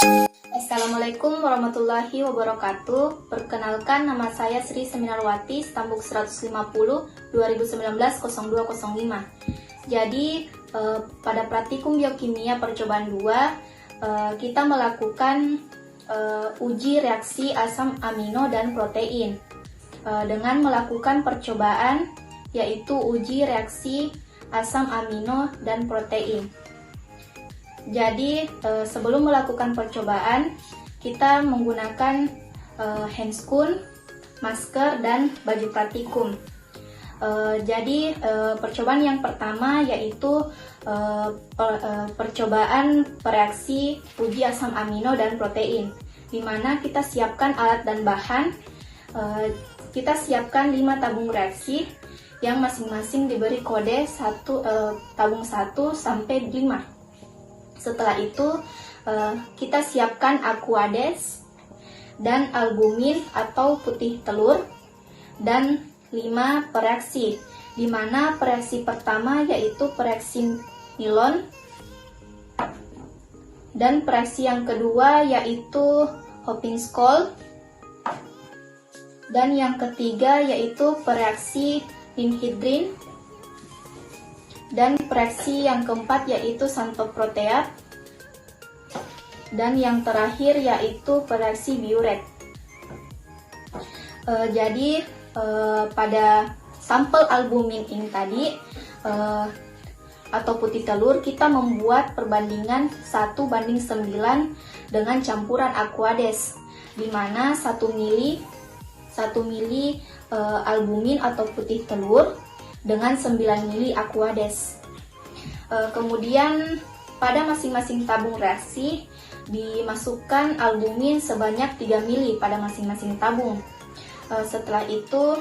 Assalamualaikum warahmatullahi wabarakatuh. Perkenalkan, nama saya Sri Seminarwati, Stambuk 150 2019-0205. Jadi pada praktikum biokimia percobaan 2 kita melakukan uji reaksi asam amino dan protein dengan melakukan percobaan, yaitu uji reaksi asam amino dan protein. Jadi sebelum melakukan percobaan, kita menggunakan handscoon, masker, dan baju praktikum. Jadi percobaan yang pertama yaitu percobaan reaksi uji asam amino dan protein, di mana kita siapkan alat dan bahan. Kita siapkan 5 tabung reaksi yang masing-masing diberi kode tabung 1 sampai 5. Setelah itu kita siapkan aquades dan albumin atau putih telur dan 5 pereaksi, di mana pereaksi pertama yaitu pereaksi nilon, dan pereaksi yang kedua yaitu Hopinskol, dan yang ketiga yaitu pereaksi ninhidrin, dan pereaksi yang keempat yaitu xanthoproteat, dan yang terakhir yaitu pereaksi biuret. Jadi pada sampel albumin ini tadi atau putih telur, kita membuat perbandingan 1:9 dengan campuran aquades, di mana 1 mili albumin atau putih telur dengan 9 mili aquades. Kemudian pada masing-masing tabung reaksi dimasukkan albumin sebanyak 3 mili pada masing-masing tabung. Setelah itu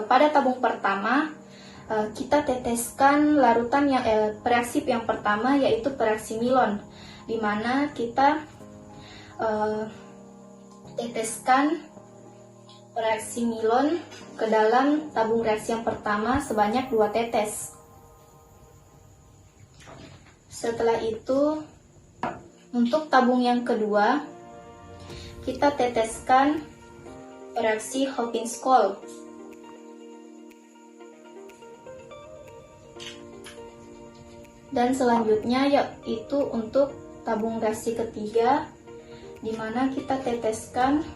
pada tabung pertama kita teteskan larutan yang pereaksi yang pertama yaitu pereaksi nilon, di mana kita teteskan pereaksi nilon ke dalam tabung reaksi yang pertama sebanyak 2 tetes. Setelah itu untuk tabung yang kedua kita teteskan pereaksi Hopinskol. Dan selanjutnya yaitu untuk tabung reaksi ketiga, di mana kita teteskan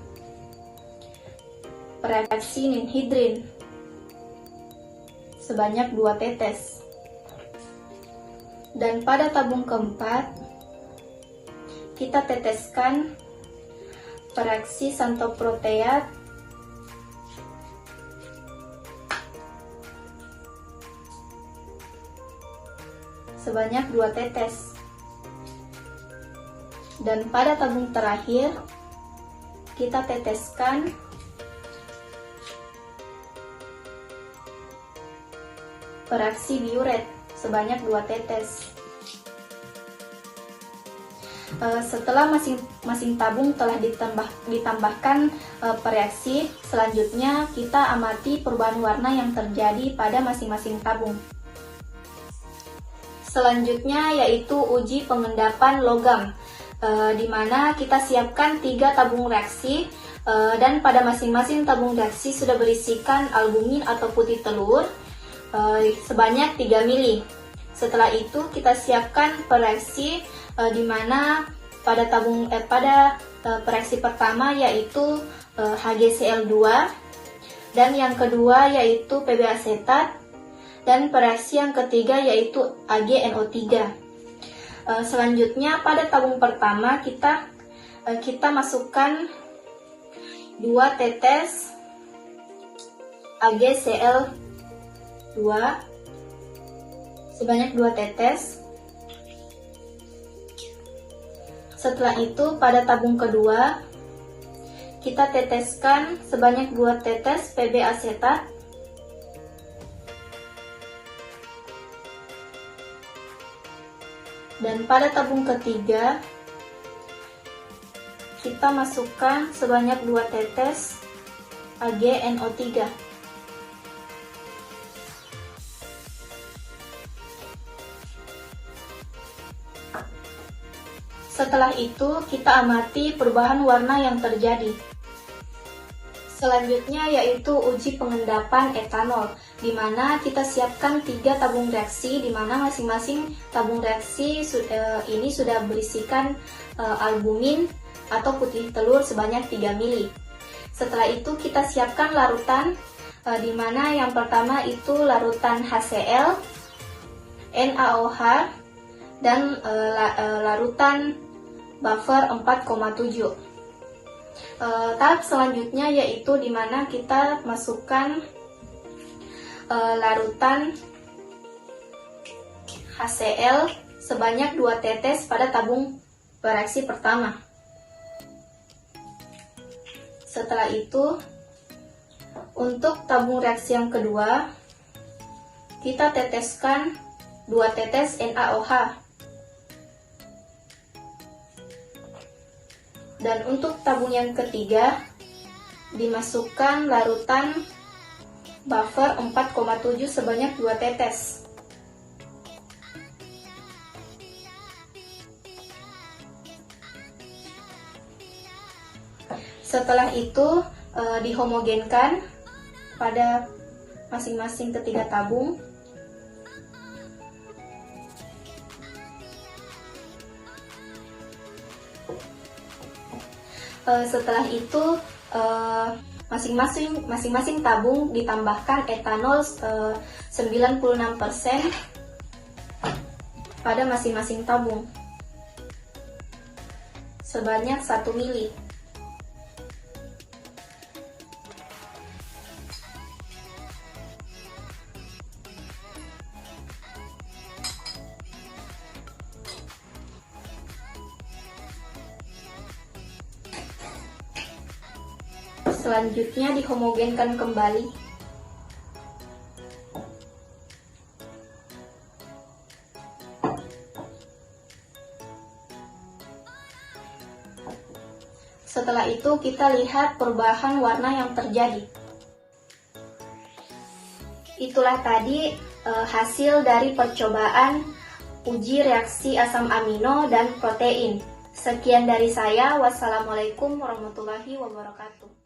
pereaksi ninhidrin sebanyak 2 tetes. Dan pada tabung keempat kita teteskan pereaksi xanthoproteat sebanyak 2 tetes. Dan pada tabung terakhir kita teteskan pereaksi biuret sebanyak 2 tetes. Setelah masing-masing tabung telah ditambahkan pereaksi, selanjutnya kita amati perubahan warna yang terjadi pada masing-masing tabung. Selanjutnya yaitu uji pengendapan logam, di mana kita siapkan 3 tabung reaksi dan pada masing-masing tabung reaksi sudah berisikan albumin atau putih telur sebanyak 3 mili. Setelah itu kita siapkan pereaksi di mana pada pereaksi pertama yaitu HgCl2, dan yang kedua yaitu Pb asetat, dan pereaksi yang ketiga yaitu AgNO3. Selanjutnya pada tabung pertama kita masukkan 2 tetes AgCl2 sebanyak 2 tetes. Setelah itu pada tabung kedua kita teteskan sebanyak 2 tetes Pb asetat, dan pada tabung ketiga kita masukkan sebanyak 2 tetes AgNO3. Setelah itu, kita amati perubahan warna yang terjadi. Selanjutnya yaitu uji pengendapan etanol, di mana kita siapkan 3 tabung reaksi, di mana masing-masing tabung reaksi ini sudah berisikan albumin atau putih telur sebanyak 3 mili. Setelah itu kita siapkan larutan, di mana yang pertama itu larutan HCl, NaOH, dan larutan buffer 4,7. Tahap selanjutnya yaitu di mana kita masukkan larutan HCl sebanyak 2 tetes pada tabung reaksi pertama. Setelah itu, untuk tabung reaksi yang kedua, kita teteskan 2 tetes NaOH. Dan untuk tabung yang ketiga, dimasukkan larutan buffer 4,7 sebanyak 2 tetes. Setelah itu dihomogenkan pada masing-masing ketiga tabung. Setelah itu masing-masing tabung ditambahkan etanol 96% pada masing-masing tabung sebanyak 1 mili. Selanjutnya dihomogenkan kembali. Setelah itu kita lihat perubahan warna yang terjadi. Itulah tadi hasil dari percobaan uji reaksi asam amino dan protein. Sekian dari saya. Wassalamualaikum warahmatullahi wabarakatuh.